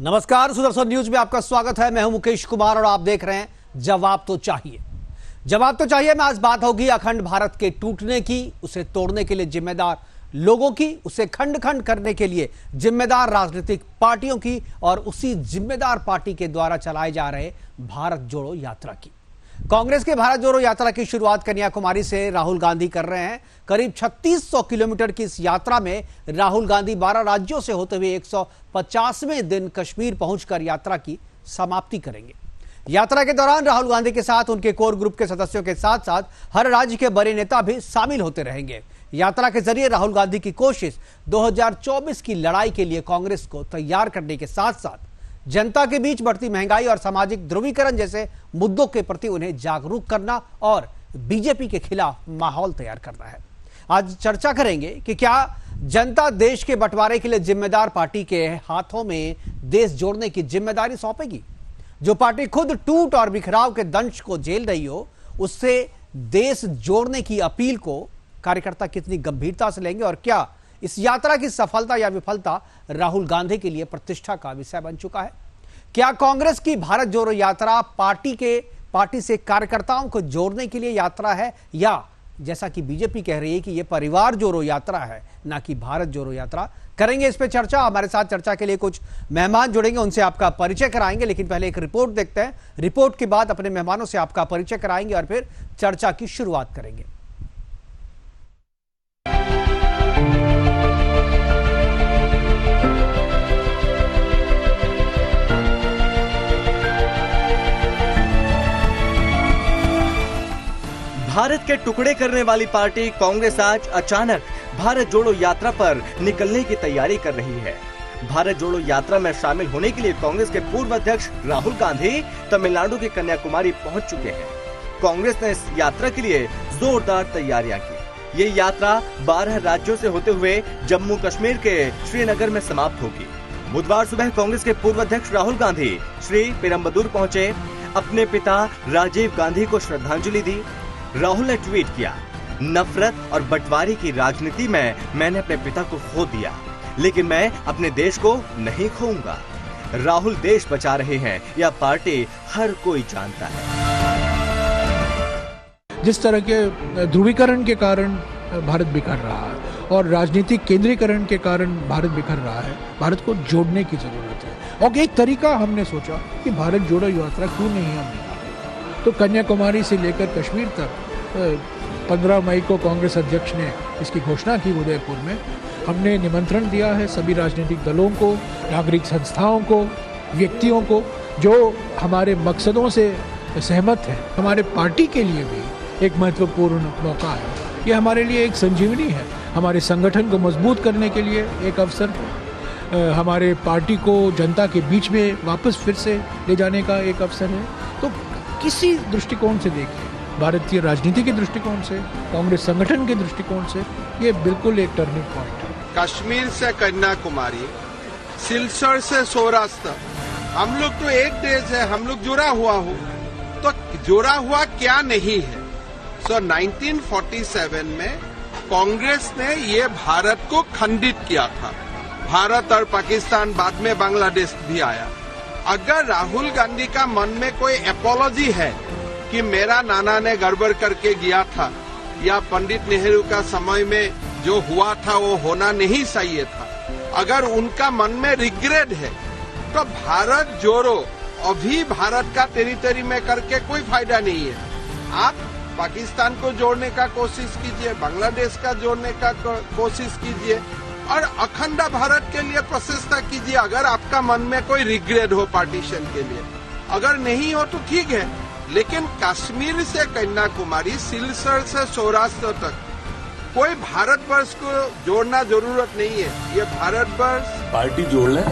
नमस्कार, सुदर्शन न्यूज में आपका स्वागत है। मैं हूं मुकेश कुमार और आप देख रहे हैं जवाब तो चाहिए। जवाब तो चाहिए में आज बात होगी अखंड भारत के टूटने की, उसे तोड़ने के लिए जिम्मेदार लोगों की, उसे खंड खंड करने के लिए जिम्मेदार राजनीतिक पार्टियों की और उसी जिम्मेदार पार्टी के द्वारा चलाए जा रहे भारत जोड़ो यात्रा की। कांग्रेस के भारत जोड़ो यात्रा की शुरुआत कन्याकुमारी से राहुल गांधी कर रहे हैं। करीब 3600 किलोमीटर की इस यात्रा में राहुल गांधी 12 राज्यों से होते हुए 150वें दिन कश्मीर पहुंचकर यात्रा की समाप्ति करेंगे। यात्रा के दौरान राहुल गांधी के साथ उनके कोर ग्रुप के सदस्यों के साथ साथ हर राज्य के बड़े नेता भी शामिल होते रहेंगे। यात्रा के जरिए राहुल गांधी की कोशिश 2024 की लड़ाई के लिए कांग्रेस को तैयार करने के साथ साथ जनता के बीच बढ़ती महंगाई और सामाजिक ध्रुवीकरण जैसे मुद्दों के प्रति उन्हें जागरूक करना और बीजेपी के खिलाफ माहौल तैयार करना है। आज चर्चा करेंगे कि क्या जनता देश के बंटवारे के लिए जिम्मेदार पार्टी के हाथों में देश जोड़ने की जिम्मेदारी सौंपेगी। जो पार्टी खुद टूट और बिखराव के दंश को झेल रही हो, उससे देश जोड़ने की अपील को कार्यकर्ता कितनी गंभीरता से लेंगे और क्या इस यात्रा की सफलता या विफलता राहुल गांधी के लिए प्रतिष्ठा का विषय बन चुका है। क्या कांग्रेस की भारत जोड़ो यात्रा पार्टी से कार्यकर्ताओं को जोड़ने के लिए यात्रा है, या जैसा कि बीजेपी कह रही है कि यह परिवार जोड़ो यात्रा है, ना कि भारत जोड़ो यात्रा। करेंगे इस पे चर्चा। हमारे साथ चर्चा के लिए कुछ मेहमान जुड़ेंगे, उनसे आपका परिचय कराएंगे, लेकिन पहले एक रिपोर्ट देखते हैं। रिपोर्ट के बाद अपने मेहमानों से आपका परिचय कराएंगे और फिर चर्चा की शुरुआत करेंगे। भारत के टुकड़े करने वाली पार्टी कांग्रेस आज अचानक भारत जोड़ो यात्रा पर निकलने की तैयारी कर रही है। भारत जोड़ो यात्रा में शामिल होने के लिए कांग्रेस के पूर्व अध्यक्ष राहुल गांधी तमिलनाडु के कन्याकुमारी पहुंच चुके हैं। कांग्रेस ने इस यात्रा के लिए जोरदार तैयारियां की। ये यात्रा 12 राज्यों से होते हुए जम्मू कश्मीर के श्रीनगर में समाप्त होगी। बुधवार सुबह कांग्रेस के पूर्व अध्यक्ष राहुल गांधी श्री पेरम्बदूर पहुंचे, अपने पिता राजीव गांधी को श्रद्धांजलि दी। राहुल ने ट्वीट किया, नफरत और बंटवारे की राजनीति में मैंने अपने पिता को खो दिया, लेकिन मैं अपने देश को नहीं खोऊंगा। राहुल देश बचा रहे हैं, यह पार्टी हर कोई जानता है। जिस तरह के ध्रुवीकरण के कारण भारत बिखर रहा है और राजनीतिक केंद्रीकरण के कारण भारत बिखर रहा है, भारत को जोड़ने की जरूरत है। और एक तरीका हमने सोचा कि भारत जोड़ो यात्रा क्यों नहीं हम निकालें। तो कन्याकुमारी से लेकर कश्मीर तक 15 मई को कांग्रेस अध्यक्ष ने इसकी घोषणा की उदयपुर में। हमने निमंत्रण दिया है सभी राजनीतिक दलों को, नागरिक संस्थाओं को, व्यक्तियों को जो हमारे मकसदों से सहमत हैं। हमारे पार्टी के लिए भी एक महत्वपूर्ण मौका है। ये हमारे लिए एक संजीवनी है, हमारे संगठन को मजबूत करने के लिए एक अवसर है, हमारे पार्टी को जनता के बीच में वापस फिर से ले जाने का एक अवसर है। तो किसी दृष्टिकोण से देखिए, भारतीय राजनीति के दृष्टिकोण से, कांग्रेस संगठन के दृष्टिकोण से, ये बिल्कुल एक टर्निंग पॉइंट है। कश्मीर से कन्याकुमारी, सिलचर से सौराष्ट्र, हम लोग तो एक देश है, हम लोग जुड़ा हुआ हो, तो जुड़ा हुआ क्या नहीं है। 1947 में कांग्रेस ने ये भारत को खंडित किया था। भारत और पाकिस्तान, बाद में बांग्लादेश भी आया। अगर राहुल गांधी का मन में कोई एपोलॉजी है कि मेरा नाना ने गड़बड़ करके गया था या पंडित नेहरू का समय में जो हुआ था वो होना नहीं चाहिए था, अगर उनका मन में रिग्रेट है, तो भारत जोड़ो अभी भारत का टेरिटरी में करके कोई फायदा नहीं है। आप पाकिस्तान को जोड़ने का कोशिश कीजिए, बांग्लादेश का जोड़ने का कोशिश कीजिए और अखंड भारत के लिए प्रचेष्टा कीजिए, अगर आपका मन में कोई रिग्रेट हो पार्टीशन के लिए। अगर नहीं हो तो ठीक है, लेकिन कश्मीर से कन्याकुमारी, सिलचर से सौराष्ट्र तक कोई भारतवर्ष को जोड़ना जरूरत नहीं है। ये भारतवर्ष पार्टी जोड़ ले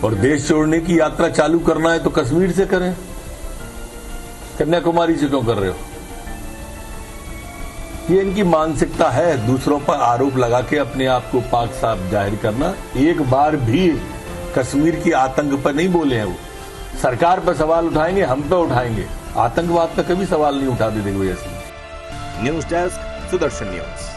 और देश जोड़ने की यात्रा चालू करना है तो कश्मीर से करें, कन्याकुमारी से क्यों कर रहे हो? ये इनकी मानसिकता है, दूसरों पर आरोप लगा के अपने आप को पाक साफ जाहिर करना। एक बार भी कश्मीर की आतंक पर नहीं बोले हैं वो। सरकार पर सवाल उठाएंगे, हम पे उठाएंगे, आतंकवाद का कभी सवाल नहीं उठा देते कोई ऐसे। News desk, Sudarshan news.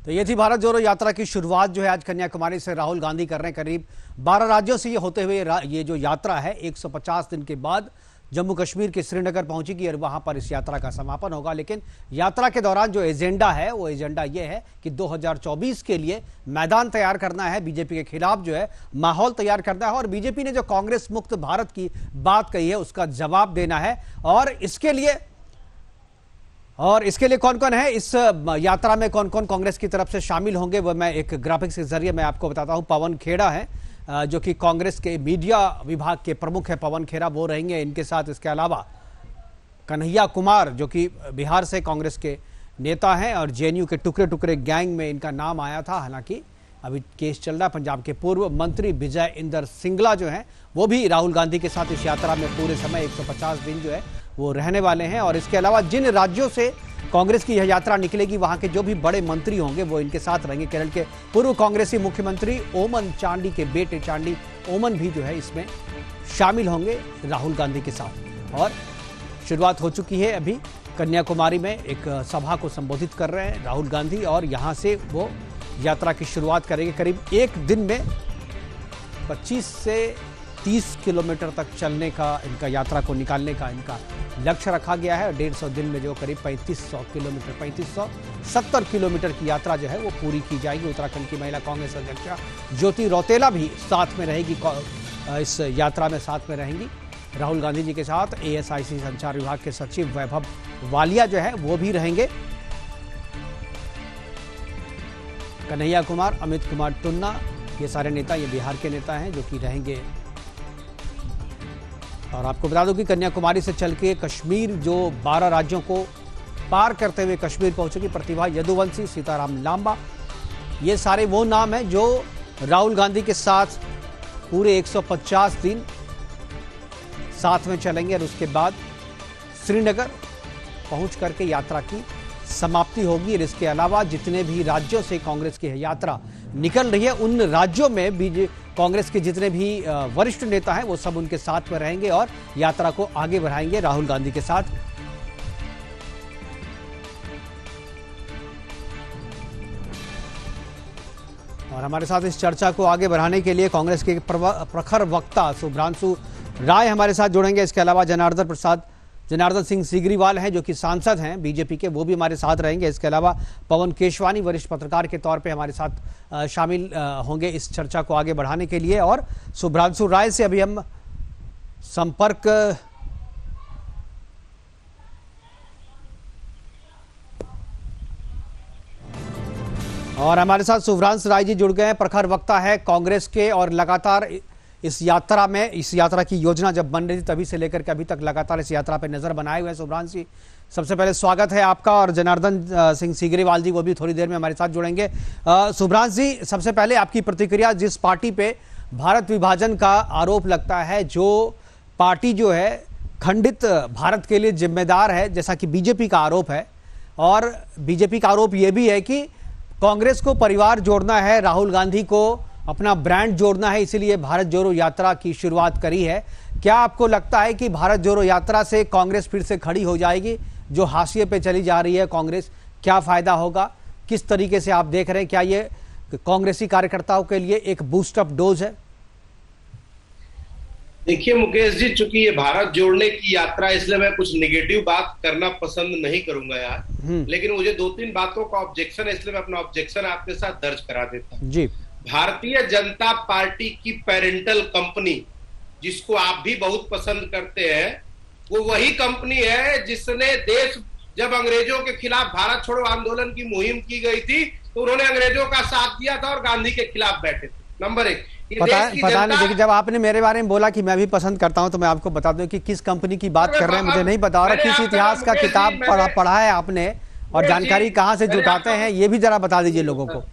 तो ये थी भारत जोड़ो यात्रा की शुरुआत जो है आज कन्याकुमारी से राहुल गांधी कर रहे हैं। करीब 12 राज्यों से ये होते हुए ये जो यात्रा है 150 दिन के बाद जम्मू कश्मीर के श्रीनगर पहुंचेगी और वहां पर इस यात्रा का समापन होगा। लेकिन यात्रा के दौरान जो एजेंडा है वो एजेंडा ये है कि 2024 के लिए मैदान तैयार करना है, बीजेपी के खिलाफ जो है माहौल तैयार करना है और बीजेपी ने जो कांग्रेस मुक्त भारत की बात कही है उसका जवाब देना है। और इसके लिए कौन कौन है इस यात्रा में, कौन कौन कांग्रेस की तरफ से शामिल होंगे वो मैं एक ग्राफिक्स के जरिए मैं आपको बताता हूं। पवन खेड़ा है जो कि कांग्रेस के मीडिया विभाग के प्रमुख है, पवन खेड़ा वो रहेंगे इनके साथ। इसके अलावा कन्हैया कुमार जो कि बिहार से कांग्रेस के नेता हैं और जेएनयू के टुकड़े टुकड़े गैंग में इनका नाम आया था, हालांकि अभी केस चल रहा है। पंजाब के पूर्व मंत्री विजय इंदर सिंगला जो हैं वो भी राहुल गांधी के साथ इस यात्रा में पूरे समय 150 दिन जो है वो रहने वाले हैं। और इसके अलावा जिन राज्यों से कांग्रेस की यह यात्रा निकलेगी वहां के जो भी बड़े मंत्री होंगे वो इनके साथ रहेंगे। केरल के पूर्व कांग्रेसी मुख्यमंत्री ओमन चांडी के बेटे चांडी ओमन भी जो है इसमें शामिल होंगे राहुल गांधी के साथ। और शुरुआत हो चुकी है, अभी कन्याकुमारी में एक सभा को संबोधित कर रहे हैं राहुल गांधी और यहां से वो यात्रा की शुरुआत करेंगे। करीब एक दिन में 25 से 30 किलोमीटर तक चलने का इनका यात्रा को निकालने का इनका लक्ष्य रखा गया है। 150 दिन में जो करीब 3500 किलोमीटर 3570 किलोमीटर की यात्रा जो है वो पूरी की जाएगी। उत्तराखंड की महिला कांग्रेस अध्यक्षा ज्योति रौतेला भी साथ में रहेगी, इस यात्रा में साथ में रहेंगी राहुल गांधी जी के साथ। एएसआईसी संचार विभाग के सचिव वैभव वालिया जो है वो भी रहेंगे। कन्हैया कुमार, अमित कुमार टुन्ना, ये सारे नेता, ये बिहार के नेता हैं जो कि रहेंगे। और आपको बता दूं कि कन्याकुमारी से चल के कश्मीर जो 12 राज्यों को पार करते हुए कश्मीर पहुंचेगी प्रतिभा यदुवंशी, सीताराम लांबा, ये सारे वो नाम हैं जो राहुल गांधी के साथ पूरे 150 दिन साथ में चलेंगे और उसके बाद श्रीनगर पहुंच करके यात्रा की समाप्ति होगी। और इसके अलावा जितने भी राज्यों से कांग्रेस की यात्रा निकल रही है उन राज्यों में कांग्रेस के जितने भी वरिष्ठ नेता हैं वो सब उनके साथ में रहेंगे और यात्रा को आगे बढ़ाएंगे राहुल गांधी के साथ। और हमारे साथ इस चर्चा को आगे बढ़ाने के लिए कांग्रेस के प्रखर वक्ता शुभ्रांशु राय हमारे साथ जुड़ेंगे। इसके अलावा जनार्दन सिंह सीगरीवाल हैं जो कि सांसद हैं बीजेपी के, वो भी हमारे साथ रहेंगे। इसके अलावा पवन केशवानी वरिष्ठ पत्रकार के तौर पे हमारे साथ शामिल होंगे इस चर्चा को आगे बढ़ाने के लिए। और शुभ्रांशु राय से अभी हम संपर्क और हमारे साथ शुभ्रांशु राय जी जुड़ गए हैं, प्रखर वक्ता है कांग्रेस के और लगातार इस यात्रा की योजना जब बन रही थी तभी से लेकर के अभी तक लगातार इस यात्रा पे नजर बनाए हुए हैं। शुभ्रांशु जी, सबसे पहले स्वागत है आपका। और जनार्दन सिंह सीगरीवाल जी वो भी थोड़ी देर में हमारे साथ जुड़ेंगे। शुभ्रांशु जी, सबसे पहले आपकी प्रतिक्रिया, जिस पार्टी पे भारत विभाजन का आरोप लगता है, जो पार्टी जो है खंडित भारत के लिए जिम्मेदार है जैसा कि बीजेपी का आरोप है, और बीजेपी का आरोप यह भी है कि कांग्रेस को परिवार जोड़ना है, राहुल गांधी को अपना ब्रांड जोड़ना है, इसीलिए भारत जोड़ो यात्रा की शुरुआत करी है। क्या आपको लगता है कि भारत जोड़ो यात्रा से कांग्रेस फिर से खड़ी हो जाएगी? जो हाशिए पे चली जा रही है कांग्रेस, क्या फायदा होगा? किस तरीके से आप देख रहे हैं? क्या ये कांग्रेसी कार्यकर्ताओं के लिए एक बूस्ट अप डोज है? देखिए मुकेश जी, चूंकि ये भारत जोड़ने की यात्रा, इसलिए मैं कुछ निगेटिव बात करना पसंद नहीं करूंगा यार, लेकिन मुझे 2-3 बातों का ऑब्जेक्शन है, इसलिए मैं अपना ऑब्जेक्शन आपके साथ दर्ज करा देता हूं जी। भारतीय जनता पार्टी की पेरेंटल कंपनी, जिसको आप भी बहुत पसंद करते हैं, वो वही कंपनी है जिसने जब अंग्रेजों के खिलाफ भारत छोड़ो आंदोलन की मुहिम की गई थी तो उन्होंने अंग्रेजों का साथ दिया था और गांधी के खिलाफ बैठे थे। नंबर 1। पता नहीं, देखिए जब आपने मेरे बारे में बोला कि मैं भी पसंद करता हूं तो मैं आपको बता दूं कि किस कंपनी की बात कर रहे हैं मुझे नहीं पता, और किस इतिहास का किताब पढ़ा है आपने और जानकारी कहां से जुटाते हैं ये भी जरा बता दीजिए लोगों को।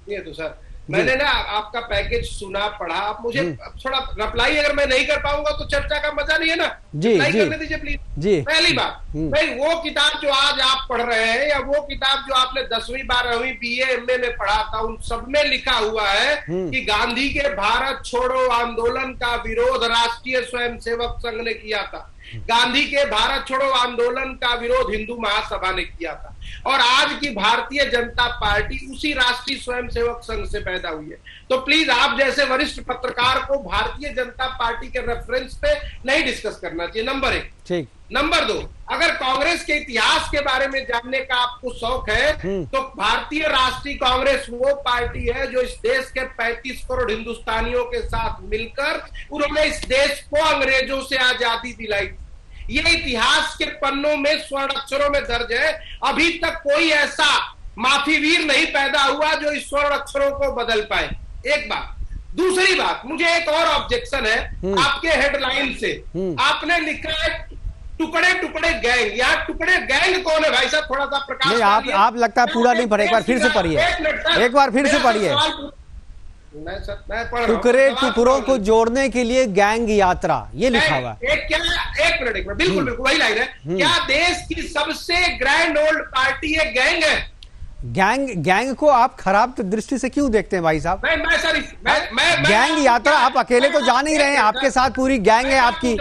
ये तो सर मैंने ना आपका पैकेज सुना पढ़ा, आप मुझे थोड़ा रिप्लाई अगर मैं नहीं कर पाऊंगा तो चर्चा का मजा नहीं है ना। जी करने दीजिए प्लीज जी। पहली बात भाई, वो किताब जो आज आप पढ़ रहे हैं या वो किताब जो आपने 10वीं 12वीं BA MA में पढ़ा था, उन सब में लिखा हुआ है कि गांधी के भारत छोड़ो आंदोलन का विरोध राष्ट्रीय स्वयंसेवक संघ ने किया था। गांधी के भारत छोड़ो आंदोलन का विरोध हिंदू महासभा ने किया था, और आज की भारतीय जनता पार्टी उसी राष्ट्रीय स्वयंसेवक संघ से पैदा हुई है। तो प्लीज आप जैसे वरिष्ठ पत्रकार को भारतीय जनता पार्टी के रेफरेंस पे नहीं डिस्कस करना चाहिए, नंबर 1। ठीक। नंबर 2, अगर कांग्रेस के इतिहास के बारे में जानने का आपको शौक है तो भारतीय राष्ट्रीय कांग्रेस वो पार्टी है जो इस देश के 35 करोड़ हिंदुस्तानियों के साथ मिलकर उन्होंने इस देश को अंग्रेजों से आजादी दिलाई। ये इतिहास के पन्नों में स्वर्ण अक्षरों में दर्ज है। अभी तक कोई ऐसा माफीवीर नहीं पैदा हुआ जो इस स्वर्ण अक्षरों को बदल पाए। एक बात। दूसरी बात, मुझे एक और ऑब्जेक्शन है आपके हेडलाइन से। आपने लिखा है टुकड़े टुकड़े गैंग। यार टुकड़े गैंग कौन है भाई साहब, थोड़ा सा प्रकाश नहीं, आप लगता है पूरा नहीं पढ़े, एक बार फिर से पढ़िए, एक बार फिर से पढ़िए। टुकड़े टुकड़ों को जोड़ने के लिए गैंग यात्रा, ये लिखा हुआ है। एक मिनट बिल्कुल बिल्कुल वही लाइन है। क्या देश की सबसे ग्रैंड ओल्ड पार्टी एक गैंग है? गैंग को आप खराब दृष्टि से क्यों देखते हैं भाई साहब? गैंग यात्रा आप अकेले तो जा नहीं रहे हैं, आपके साथ पूरी गैंग है आपकी।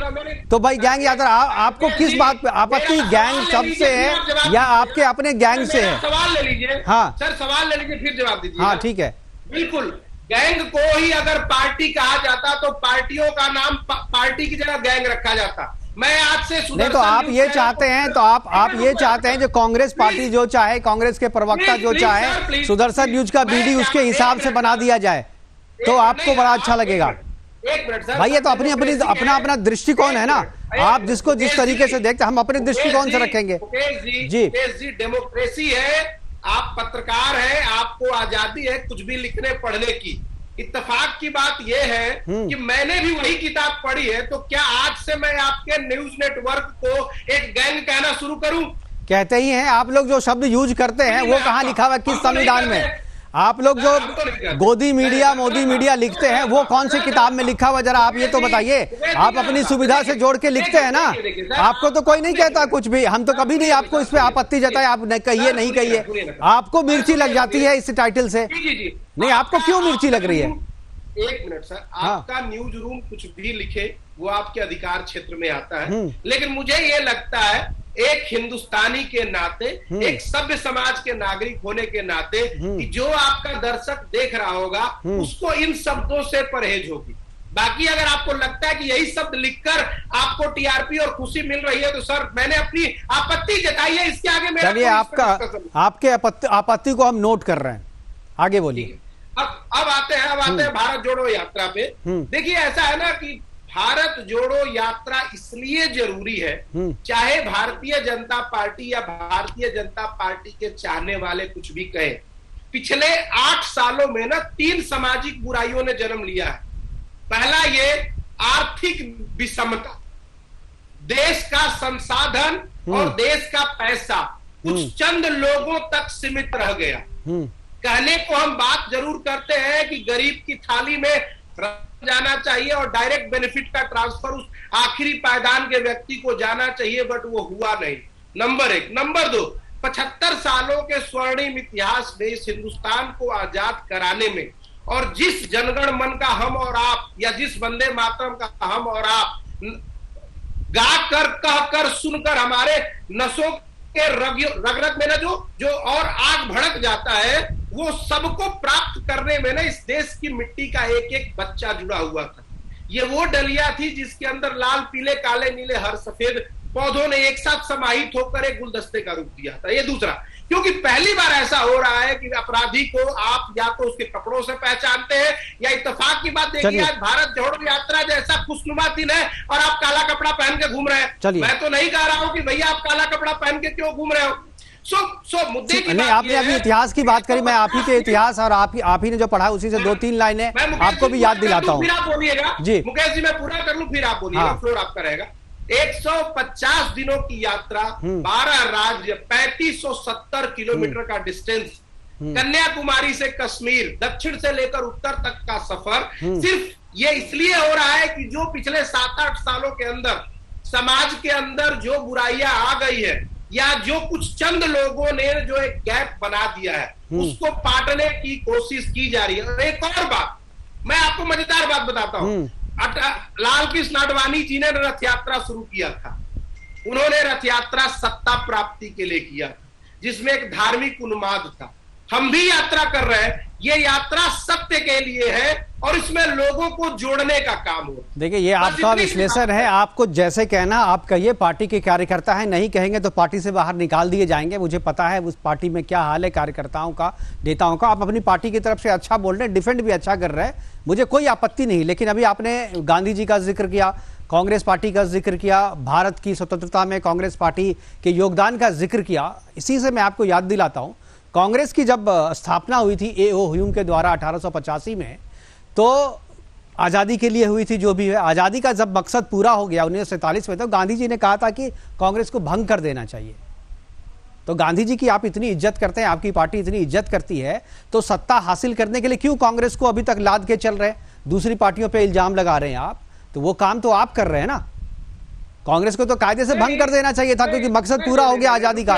तो भाई गैंग यात्रा आपको किस बात पे आपत्ति? गैंग सबसे है या आपके अपने गैंग से है? सवाल ले लीजिए। हाँ सर, सवाल ले लीजिए फिर जवाब दीजिए। हाँ ठीक है। बिल्कुल, गैंग को ही अगर पार्टी कहा जाता तो पार्टियों का नाम पार्टी की जगह गैंग रखा जाता। मैं आज से नहीं, तो आप ये चाहते हैं, तो आप ये चाहते हैं जो कांग्रेस पार्टी जो चाहे, कांग्रेस के प्रवक्ता जो चाहे, सुदर्शन न्यूज का बीडी उसके हिसाब से बना दिया जाए तो आपको बड़ा अच्छा लगेगा। एक मिनट सर, भाई ये तो अपना दृष्टिकोण है ना, आप जिसको जिस तरीके से देखते, हम अपने दृष्टिकोण से रखेंगे। जी डेमोक्रेसी है, आप पत्रकार हैं, आपको आजादी है कुछ भी लिखने पढ़ने की। इत्तेफाक की बात यह है कि मैंने भी वही किताब पढ़ी है, तो क्या आज से मैं आपके न्यूज नेटवर्क को एक गैंग कहना शुरू करूं? कहते ही हैं आप लोग, जो शब्द यूज करते हैं वो कहाँ लिखा हुआ है, किस संविधान में? आप लोग जो गोदी मीडिया मोदी मीडिया लिखते हैं वो कौन सी किताब में लिखा हुआ, जरा आप ये तो बताइए। आप अपनी सुविधा से जोड़ के लिखते हैं ना, आपको तो कोई नहीं कहता कुछ भी, हम तो कभी नहीं आपको इस पे आपत्ति जताए, आप कहिए नहीं कहिए, आपको मिर्ची लग जाती है इस टाइटल से। नहीं, आपको क्यों मिर्ची लग रही है? एक मिनट सर, आपका न्यूज रूम कुछ भी लिखे वो आपके अधिकार क्षेत्र में आता है, लेकिन मुझे ये लगता है एक हिंदुस्तानी के नाते, एक सभ्य समाज के नागरिक होने के नाते, कि जो आपका दर्शक देख रहा होगा उसको इन शब्दों से परहेज होगी। बाकी अगर आपको लगता है कि यही शब्द लिखकर आपको टीआरपी और खुशी मिल रही है तो सर मैंने अपनी आपत्ति जताई है, इसके आगे मेरा चलिए आपके आपत्ति को हम नोट कर रहे हैं, आगे बोलिए। अब आते हैं भारत जोड़ो यात्रा पे। देखिए ऐसा है ना कि भारत जोड़ो यात्रा इसलिए जरूरी है, चाहे भारतीय जनता पार्टी या भारतीय जनता पार्टी के चाहने वाले कुछ भी कहें, पिछले 8 सालों में ना 3 सामाजिक बुराइयों ने जन्म लिया है। पहला ये आर्थिक विषमता, देश का संसाधन और देश का पैसा कुछ चंद लोगों तक सीमित रह गया। कहने को हम बात जरूर करते हैं कि गरीब की थाली में जाना चाहिए और डायरेक्ट बेनिफिट का ट्रांसफर उस आखिरी पायदान के व्यक्ति को जाना चाहिए, बट वो हुआ नहीं। नंबर 1। नंबर 2, 75 सालों के स्वर्णिम इतिहास में इस हिंदुस्तान को आजाद कराने में और जिस जनगण मन का हम और आप, या जिस वंदे मातरम का हम और आप गा कर कह कर सुनकर हमारे नसों के रग में ना जो और आग भड़क जाता है, वो सबको प्राप्त करने में ना इस देश की मिट्टी का एक एक बच्चा जुड़ा हुआ था। ये वो डलिया थी जिसके अंदर लाल पीले काले नीले हर सफेद पौधों ने एक साथ समाहित होकर एक गुलदस्ते का रूप दिया था। ये दूसरा, क्योंकि पहली बार ऐसा हो रहा है कि अपराधी को आप या तो उसके कपड़ों से पहचानते हैं, या इत्तेफाक की बात देखिए आज भारत जोड़ो यात्रा जैसा खुशनुमा दिन है और आप काला कपड़ा पहन के घूम रहे हैं। मैं तो नहीं कह रहा हूं कि भैया आप काला कपड़ा पहन के क्यों घूम रहे हो। मुद्दे की नहीं, आपने अभी इतिहास की बात करी, मैं आप ही के इतिहास और आप ही ने जो पढ़ा उसी से 2-3 लाइनें आपको भी याद दिलाता हूँ। फिर आप बोलिएगा जी, मुकेश जी मैं पूरा कर लूं फिर आप बोलिएगा, फ्लोर आपका रहेगा। 150 दिनों की यात्रा, 12 राज्य, 3570 किलोमीटर का डिस्टेंस, कन्याकुमारी से कश्मीर, दक्षिण से लेकर उत्तर तक का सफर, सिर्फ ये इसलिए हो रहा है कि जो पिछले 7-8 सालों के अंदर समाज के अंदर जो बुराइयां आ गई है, या जो कुछ चंद लोगों ने जो एक गैप बना दिया है, उसको पाटने की कोशिश की जा रही है। और एक और बात, मैं आपको मजेदार बात बताता हूं। लाल कृष्ण आडवाणी जी ने रथ यात्रा शुरू किया था, उन्होंने रथ यात्रा सत्ता प्राप्ति के लिए किया, जिसमें एक धार्मिक उन्माद था। हम भी यात्रा कर रहे हैं, ये यात्रा सत्य के लिए है और इसमें लोगों को जोड़ने का काम हो। देखिए, ये आपका विश्लेषण है, आपको जैसे कहना आप कहिए। पार्टी के कार्यकर्ता हैं, नहीं कहेंगे तो पार्टी से बाहर निकाल दिए जाएंगे। मुझे पता है उस पार्टी में क्या हाल है कार्यकर्ताओं का, नेताओं का। आप अपनी पार्टी की तरफ से अच्छा बोल रहे हैं, डिफेंड भी अच्छा कर रहे हैं, मुझे कोई आपत्ति नहीं। लेकिन अभी आपने गांधी जी का जिक्र किया, कांग्रेस पार्टी का जिक्र किया, भारत की स्वतंत्रता में कांग्रेस पार्टी के योगदान का जिक्र किया। इसी से मैं आपको याद दिलाता हूं, कांग्रेस की जब स्थापना हुई थी ए.ओ. ह्यूम के द्वारा 1885 में, तो आज़ादी के लिए हुई थी। जो भी है, आज़ादी का जब मकसद पूरा हो गया 1947 में, तो गांधी जी ने कहा था कि कांग्रेस को भंग कर देना चाहिए। तो गांधी जी की आप इतनी इज्जत करते हैं, आपकी पार्टी इतनी इज्जत करती है, तो सत्ता हासिल करने के लिए क्यों कांग्रेस को अभी तक लाद के चल रहे हैं? दूसरी पार्टियों पर इल्जाम लगा रहे हैं आप, तो वो काम तो आप कर रहे हैं ना। कांग्रेस को तो कायदे से भंग कर देना चाहिए था, क्योंकि मकसद पूरा हो गया आज़ादी का।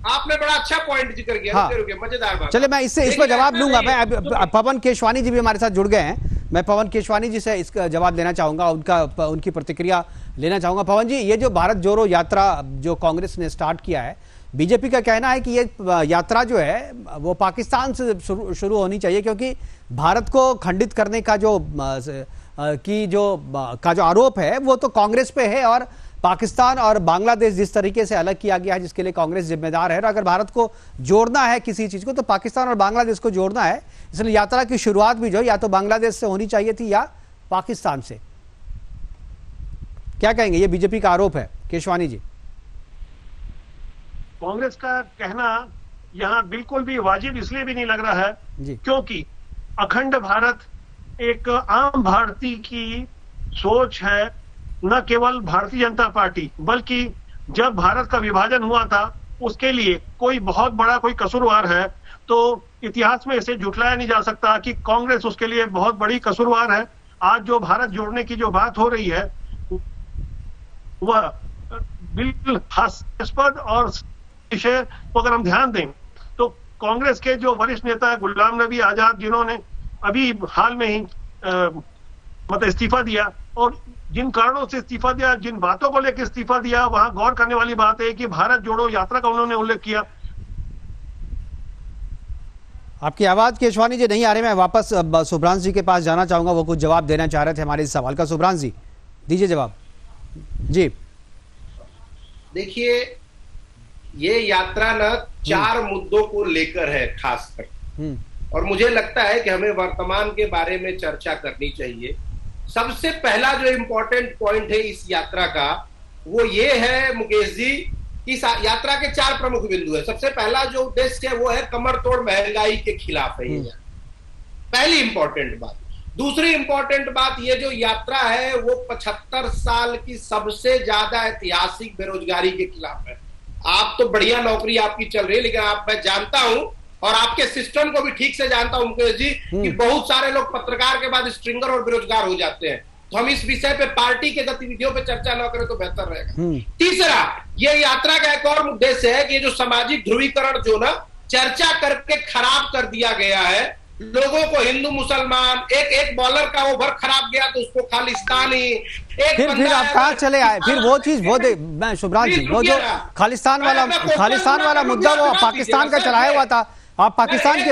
आपने बड़ा अच्छा पॉइंट जिक्र किया। हाँ। मजेदार बात। चलिए, मैं इस पर जवाब लूंगा। मैं पवन केशवानी जी भी हमारे साथ जुड़ गए हैं, मैं पवन केशवानी जी से इसका जवाब लेना चाहूंगा, उनकी प्रतिक्रिया लेना चाहूंगा। पवन जी, ये जो भारत जोड़ो यात्रा जो कांग्रेस ने स्टार्ट किया है, बीजेपी का कहना है कि ये यात्रा जो है वो पाकिस्तान से शुरू होनी चाहिए, क्योंकि भारत को खंडित करने का जो आरोप है वो तो कांग्रेस पे है, और पाकिस्तान और बांग्लादेश जिस तरीके से अलग किया गया है, जिसके लिए कांग्रेस जिम्मेदार है। और अगर भारत को जोड़ना है किसी चीज को, तो पाकिस्तान और बांग्लादेश को जोड़ना है। इसलिए यात्रा की शुरुआत भी जो या तो बांग्लादेश से होनी चाहिए थी या पाकिस्तान से। क्या कहेंगे? ये बीजेपी का आरोप है, केशवानी जी। कांग्रेस का कहना यहाँ बिल्कुल भी वाजिब इसलिए भी नहीं लग रहा है जी, क्योंकि अखंड भारत एक आम भारतीय की सोच है, न केवल भारतीय जनता पार्टी, बल्कि जब भारत का विभाजन हुआ था उसके लिए कोई बहुत बड़ा कोई कसूरवार है, तो इतिहास में इसे झुठलाया नहीं जा सकता कि कांग्रेस उसके लिए बहुत बड़ी कसूरवार है। आज जो भारत जोड़ने की जो बात हो रही है वह बिल्कुल हास्यास्पद और विषय को अगर हम ध्यान दें तो कांग्रेस के जो वरिष्ठ नेता गुलाम नबी आजाद, जिन्होंने अभी हाल में ही मतलब इस्तीफा दिया, और जिन कारणों से इस्तीफा दिया, जिन बातों को लेकर इस्तीफा दिया, वहां गौर करने वाली बात है कि भारत जोड़ो यात्रा का उन्होंने उल्लेख किया। आपकी आवाज केशवानी जी नहीं आ रही। मैं वापस सुब्रांश जी के पास जाना चाहूंगा, वो कुछ जवाब देना चाह रहे थे हमारे इस सवाल का। सुब्रांश जी, दीजिए जवाब। जी, देखिए, ये यात्रा न 4 मुद्दों को लेकर है खासकर, और मुझे लगता है कि हमें वर्तमान के बारे में चर्चा करनी चाहिए। सबसे पहला जो इंपॉर्टेंट पॉइंट है इस यात्रा का, वो ये है मुकेश जी, इस यात्रा के 4 प्रमुख बिंदु है। सबसे पहला जो उद्देश्य है वो है कमर तोड़ महंगाई के खिलाफ है ये पहली इंपॉर्टेंट बात। दूसरी इंपॉर्टेंट बात, ये जो यात्रा है वो 75 साल की सबसे ज्यादा ऐतिहासिक बेरोजगारी के खिलाफ है। आप तो बढ़िया नौकरी आपकी चल रही है, लेकिन मैं जानता हूं और आपके सिस्टम को भी ठीक से जानता हूं मुकेश जी, कि बहुत सारे लोग पत्रकार के बाद स्ट्रिंगर और बेरोजगार हो जाते हैं। तो हम इस विषय पे पार्टी के गतिविधियों पे चर्चा न करें तो बेहतर रहेगा। तीसरा, ये यात्रा का एक और उद्देश्य है कि ये जो सामाजिक ध्रुवीकरण जो ना चर्चा करके खराब कर दिया गया है, लोगों को हिंदू मुसलमान, एक बॉलर का ओवर खराब गया तो उसको खालिस्तानी, फिर आप कहाँ चले आए? फिर वो चीज मैं शुभ्रांश जी, वो जो खालिस्तान वाला मुद्दा वो पाकिस्तान का चलाया हुआ था। आप पाकिस्तान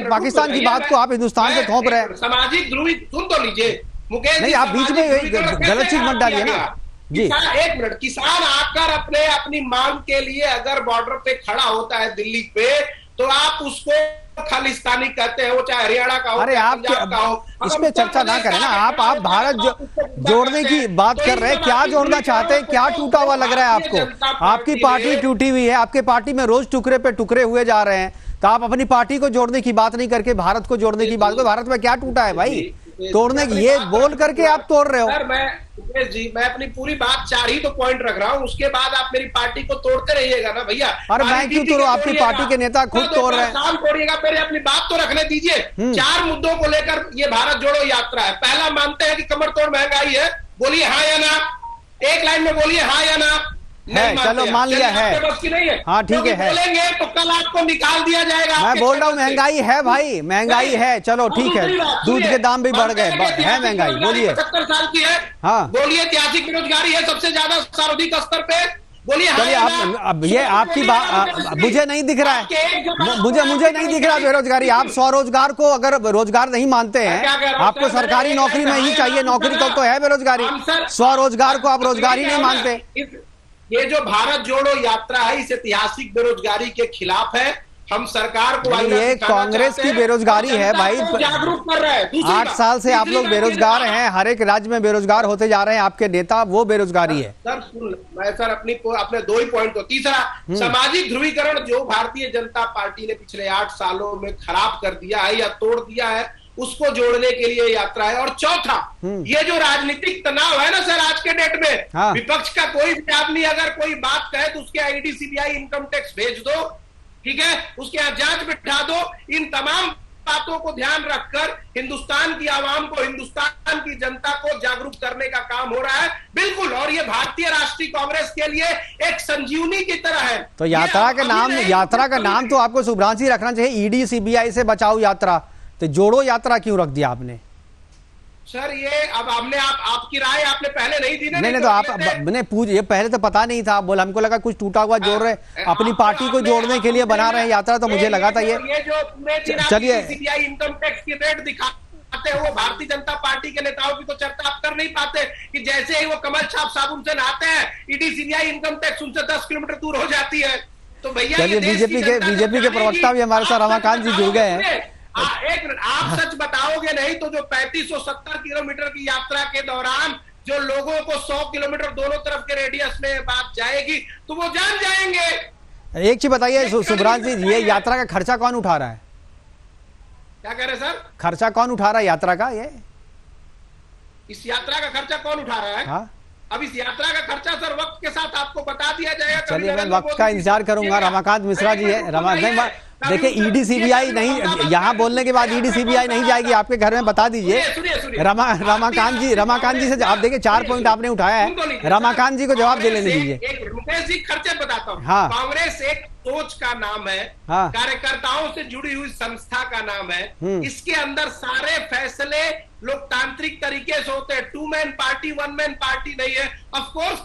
की बात को आप हिंदुस्तान पे थोप रहे हैं। सामाजिक ध्रुवी, सुन तो लीजिए मुकेश नहीं, आप बीच में गलत चीज मत डालिए ना जी। एक मिनट, किसान आकर अपनी मांग के लिए अगर बॉर्डर पे खड़ा होता है दिल्ली पे, तो आप उसको खालिस्तानी कहते हैं, वो चाहे हरियाणा का हो, अरे आप इस पे चर्चा ना करें ना। आप भारत जोड़ने की बात कर रहे हैं, क्या जोड़ना चाहते हैं? क्या टूटा हुआ लग रहा है आपको? आपकी पार्टी टूटी हुई है, आपके पार्टी में रोज टुकड़े पे टुकड़े हुए जा रहे हैं, तो आप अपनी पार्टी को जोड़ने की बात नहीं करके भारत को जोड़ने की बात करो। भारत में क्या टूटा है भाई तोड़ने की? ये बोल करके आप तोड़ रहे हो। सर, मैं अपनी पूरी बात 4 ही तो पॉइंट रख रहा हूँ, उसके बाद आप मेरी पार्टी को तोड़ते रहिएगा ना भैया। अरे मैं क्यों तोड़ूं? आपकी पार्टी के नेता खुद तोड़ रहे हैं। तोड़िएगा, मेरे अपनी बात तो रखने दीजिए। 4 मुद्दों को लेकर ये भारत जोड़ो यात्रा है। पहला, मानते हैं कि कमर तोड़ महंगाई है, बोलिए हाँ या ना, एक लाइन में बोलिए हाँ या ना। है, चलो मान लिया है, हाँ ठीक है। बोलेंगे तो कल आपको निकाल दिया जाएगा। मैं बोल रहा हूँ महंगाई है भाई, महंगाई है, चलो ठीक है, दूध के दाम भी बढ़ गए, है महंगाई, बोलिए। 75 साल की है, हाँ बोलिए। ऐतिहासिक बेरोजगारी है सबसे ज्यादा सर्वाधिक स्तर पे, बोलिए। चलिए अब ये आपकी बात मुझे नहीं दिख रहा है, मुझे नहीं दिख रहा बेरोजगारी। आप स्वरोजगार को अगर रोजगार नहीं मानते हैं, आपको सरकारी नौकरी में ही चाहिए नौकरी, तो है बेरोजगारी। स्वरोजगार को आप रोजगार ही नहीं मानते। ये जो भारत जोड़ो यात्रा है इस ऐतिहासिक बेरोजगारी के खिलाफ है। हम सरकार को ये कांग्रेस की बेरोजगारी है भाई, जागरूक कर रहे हैं। 8 साल से आप लोग बेरोजगार हैं, हर एक राज्य में बेरोजगार होते जा रहे हैं आपके नेता, वो बेरोजगारी है। मैं सर अपने 2 ही पॉइंट को, तीसरा सामाजिक ध्रुवीकरण जो भारतीय जनता पार्टी ने पिछले 8 सालों में खराब कर दिया है या तोड़ दिया है, उसको जोड़ने के लिए यात्रा है। और चौथा, ये जो राजनीतिक तनाव है ना सर आज के डेट में, विपक्ष का कोई भी आदमी अगर कोई बात कहे तो उसके ईडी सीबीआई इनकम टैक्स भेज दो, ठीक है, उसके यहाँ जांच बिठा दो। इन तमाम बातों को ध्यान रखकर हिंदुस्तान की आवाम को, हिंदुस्तान की जनता को जागरूक करने का काम हो रहा है। बिल्कुल, और ये भारतीय राष्ट्रीय कांग्रेस के लिए एक संजीवनी की तरह है। तो यात्रा का नाम तो आपको शुभ्रांशी रखना चाहिए, ईडी सीबीआई से बचाओ यात्रा, तो जोड़ो यात्रा क्यों रख दिया आपने? सर ये अब हमने आपकी राय आपने पहले नहीं दी ना। नहीं तो आपने ये पहले तो पता नहीं था, बोला हमको लगा कुछ टूटा हुआ जोड़ रहे, अपनी पार्टी को जोड़ने के लिए बना रहे हैं यात्रा, तो मुझे लगा था ये जो चलिए सीबीआई इनकम टैक्स की रेट दिखाते हैं वो भारतीय जनता पार्टी के नेताओं की तो चर्चा आप कर नहीं पाते कि जैसे ही वो कमल छाप साबुन से नहाते हैं ईडी सीबीआई इनकम टैक्स उनसे 10 किलोमीटर दूर हो जाती है। तो भैया चलिए, बीजेपी के प्रवक्ता भी हमारे साथ रमाकांत जी जुड़ गए हैं। एक मिनट, आप सच बताओगे नहीं तो जो 3570 किलोमीटर की यात्रा के दौरान जो लोगों को 100 किलोमीटर दोनों तरफ के रेडियस में बात जाएगी तो वो जान जाएंगे। एक चीज बताइए शुभ्रांशी जी, ये यात्रा का खर्चा कौन उठा रहा है? क्या कह रहे सर? खर्चा कौन उठा रहा है यात्रा का? इस यात्रा का खर्चा कौन उठा रहा है? हाँ? अब इस यात्रा का खर्चा सर वक्त के साथ आपको बता दिया जाएगा। चलिए, मैं वक्त का इंतजार करूंगा। रमाकांत मिश्रा जी है, देखिए ईडी सीबीआई नहीं, यहाँ बोलने के बाद ईडी सीबीआई नहीं जाएगी आपके घर में, बता दीजिए। रमाकांत जी से आप देखिए 4 पॉइंट आपने उठाया है, रमाकांत जी को जवाब दे लेने दीजिए। मुकेश जी खर्चे बताता हूँ। हाँ। कांग्रेस एक सोच का नाम है, हाँ। कार्यकर्ताओं से जुड़ी हुई संस्था का नाम है। इसके अंदर सारे फैसले लोकतांत्रिक तरीके से होते हैं। 2 मैन पार्टी 1 मैन पार्टी नहीं है। ऑफ कोर्स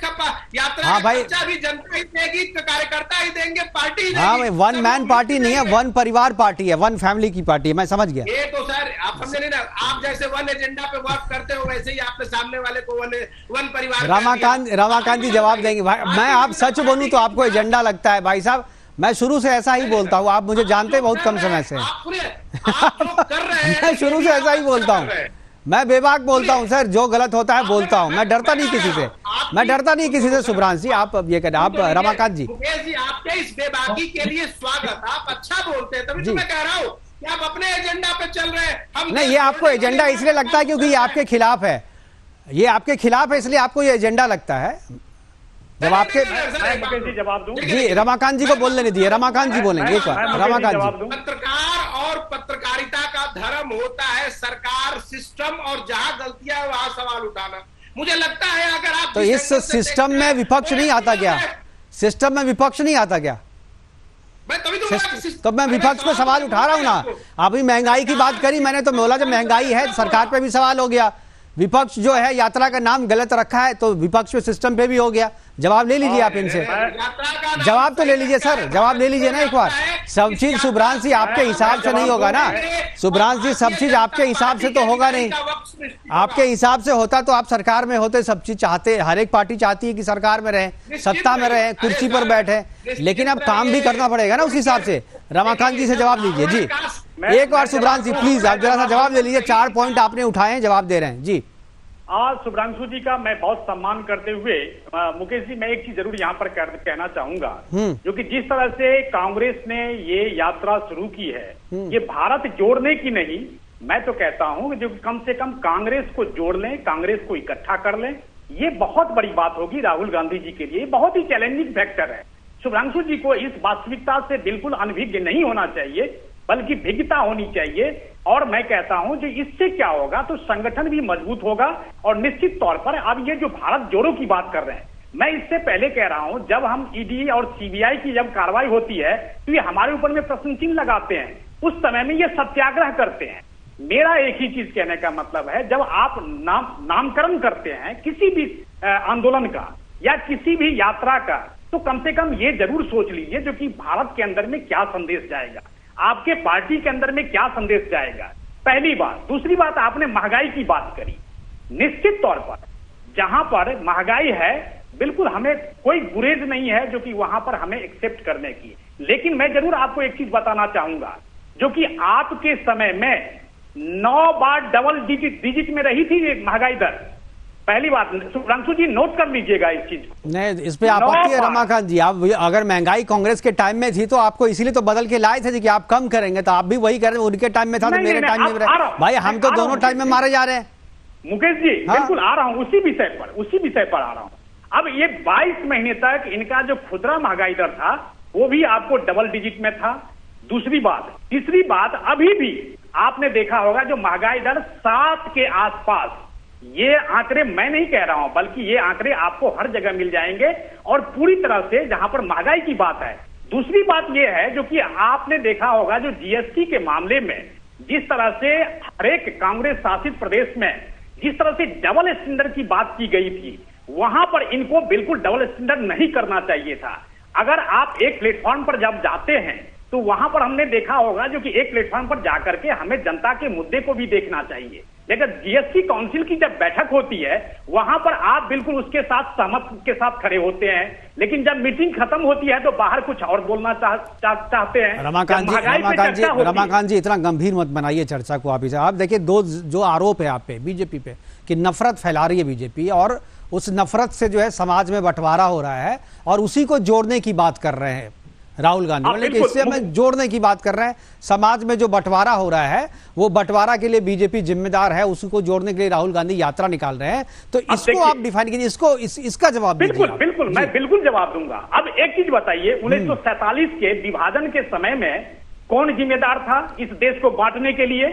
यात्रा हाँ का खर्चा भी जनता ही देगी, कार्यकर्ता ही देंगे, पार्टी ही हाँ, 1 मैन पार्टी नहीं है, 1 परिवार पार्टी है, 1 फैमिली की पार्टी है, मैं समझ गया। ये तो सर आप समझे नहीं ना, आप जैसे 1 एजेंडा पे वर्क करते हो वैसे ही आपने सामने वाले को 1 परिवार। रमाकांत जी जवाब देंगे। मैं आप सच बोलूं तो आपको एजेंडा लगता है भाई साहब, मैं शुरू से ऐसा ही बोलता हूँ, आप मुझे जानते बहुत कम समय से। मैं शुरू से ऐसा ही बोलता हूँ, मैं बेबाक बोलता हूँ सर, जो गलत होता है बोलता हूँ, मैं डरता नहीं किसी से, शुभ्रांशी आप ये कहते, आप रमाकांत जी। मुकेश जी आपके इस बेबाकी के लिए स्वागत, आप अच्छा बोलते हैं, तभी तो मैं कह रहा हूँ कि आप अपने एजेंडा पे चल रहे हैं। हम नहीं, ये आपको एजेंडा इसलिए लगता है क्योंकि ये आपके खिलाफ है, ये आपके खिलाफ है, इसलिए आपको ये एजेंडा लगता है। जब आपके जवाब दूं जी, रमाकांत जी को बोल लेने दिए, रमाकांत जी बोलेंगे एक बार। रमाकांत जी, पत्रकार और पत्रकारिता का धर्म होता है सरकार, सिस्टम, और जहां गलतियां है वहां सवाल उठाना। मुझे लगता है अगर आप तो इस सिस्टम में विपक्ष नहीं आता क्या? सिस्टम में विपक्ष नहीं आता क्या? तो मैं विपक्ष पे सवाल उठा रहा हूं ना। अभी महंगाई की बात करी मैंने, तो बोला जब महंगाई है सरकार पे भी सवाल हो गया। विपक्ष जो है यात्रा का नाम गलत रखा है, तो विपक्ष पे सिस्टम पे भी हो गया। जवाब ले लीजिए आप इनसे, जवाब तो ले लीजिए सर, जवाब ले लीजिए ना एक बार। सब चीज शुभ्रांशी आपके हिसाब से नहीं होगा ना शुभ्रांशी, सब चीज आपके हिसाब से तो होगा नहीं। आपके हिसाब से होता तो आप सरकार में होते, सब चीज चाहते, हर एक पार्टी चाहती है कि सरकार में रहे, सत्ता में रहे, कुर्सी पर बैठे, लेकिन अब काम भी करना पड़ेगा ना उस हिसाब से। रमाकांत जी से जवाब लीजिए जी, एक बार शुभ्रांशी प्लीज आप जरा सा जवाब ले लीजिए। 4 पॉइंट आपने उठाए हैं, जवाब दे रहे हैं जी। आज शुभ्रांशु जी का मैं बहुत सम्मान करते हुए मुकेश जी, मैं एक चीज जरूर यहाँ पर कहना चाहूंगा, जो कि जिस तरह से कांग्रेस ने ये यात्रा शुरू की है, ये भारत जोड़ने की नहीं, मैं तो कहता हूँ जो कम से कम कांग्रेस को जोड़ लें, कांग्रेस को इकट्ठा कर लें, ये बहुत बड़ी बात होगी राहुल गांधी जी के लिए। बहुत ही चैलेंजिंग फैक्टर है। शुभ्रांशु जी को इस वास्तविकता से बिल्कुल अनभिज्ञ नहीं होना चाहिए, बल्कि भिज्ञता होनी चाहिए। और मैं कहता हूं जो इससे क्या होगा, तो संगठन भी मजबूत होगा। और निश्चित तौर पर अब ये जो भारत जोड़ो की बात कर रहे हैं, मैं इससे पहले कह रहा हूं, जब हम ईडी और सीबीआई की जब कार्रवाई होती है तो ये हमारे ऊपर में प्रश्न चिन्ह लगाते हैं, उस समय में ये सत्याग्रह करते हैं। मेरा एक ही चीज कहने का मतलब है, जब आप नामकरण करते हैं किसी भी आंदोलन का या किसी भी यात्रा का, तो कम से कम ये जरूर सोच लीजिए जो कि भारत के अंदर में क्या संदेश जाएगा, आपके पार्टी के अंदर में क्या संदेश जाएगा, पहली बात। दूसरी बात, आपने महंगाई की बात करी। निश्चित तौर पर जहां पर महंगाई है, बिल्कुल हमें कोई गुरेज नहीं है जो कि वहां पर हमें एक्सेप्ट करने की, लेकिन मैं जरूर आपको एक चीज बताना चाहूंगा, जो कि आपके समय में 9 बार डबल डिजिट में रही थी ये महंगाई दर। पहली बात, सुधांशु जी नोट कर लीजिएगा इस चीज को। नहीं, इस पे आपत्ति है रमाकांत जी। आप अगर महंगाई कांग्रेस के टाइम में थी तो आपको इसीलिए तो बदल के लाए थे कि आप कम करेंगे, तो आप भी वही करें। उनके टाइम में था तो मेरे टाइम में भाई, हम तो दोनों टाइम में मारे जा रहे हैं। मुकेश जी बिल्कुल आ रहा हूं, उसी विषय पर आ रहा हूं। अब ये 22 महीने तक इनका जो खुदरा महंगाई दर था वो भी आपको डबल डिजिट में था। दूसरी बात, तीसरी बात, अभी भी आपने देखा होगा जो महंगाई दर 7 के आसपास, ये आंकड़े मैं नहीं कह रहा हूं, बल्कि ये आंकड़े आपको हर जगह मिल जाएंगे और पूरी तरह से जहां पर महंगाई की बात है। दूसरी बात ये है जो कि आपने देखा होगा जो जीएसटी के मामले में जिस तरह से हर एक कांग्रेस शासित प्रदेश में जिस तरह से डबल स्टैंडर्ड की बात की गई थी, वहां पर इनको बिल्कुल डबल स्टैंडर्ड नहीं करना चाहिए था। अगर आप एक प्लेटफॉर्म पर जब जाते हैं तो वहां पर हमने देखा होगा जो कि एक प्लेटफॉर्म पर जाकर के हमें जनता के मुद्दे को भी देखना चाहिए। लेकिन जीएसटी काउंसिल की जब बैठक होती है वहां पर आप बिल्कुल उसके साथ सहमत के साथ खड़े होते हैं, लेकिन जब मीटिंग खत्म होती है तो बाहर कुछ और बोलना चाहते हैं। रमाकांत जी इतना गंभीर मत बनाइए चर्चा को आप। आप देखिए, दो जो आरोप है आप पे, बीजेपी पे, कि नफरत फैला रही है बीजेपी, और उस नफरत से जो है समाज में बंटवारा हो रहा है, और उसी को जोड़ने की बात कर रहे हैं राहुल गांधी। मतलब इससे हमें जोड़ने की बात कर रहे हैं। समाज में जो बंटवारा हो रहा है वो बंटवारा के लिए बीजेपी जिम्मेदार है, उसी को जोड़ने के लिए राहुल गांधी यात्रा निकाल रहे हैं। तो इसको आप डिफाइन कीजिए, इसका जवाब दीजिए। बिल्कुल मैं बिल्कुल जवाब दूंगा। अब एक चीज बताइए, 1947 के विभाजन के समय में कौन जिम्मेदार था इस देश को बांटने के लिए?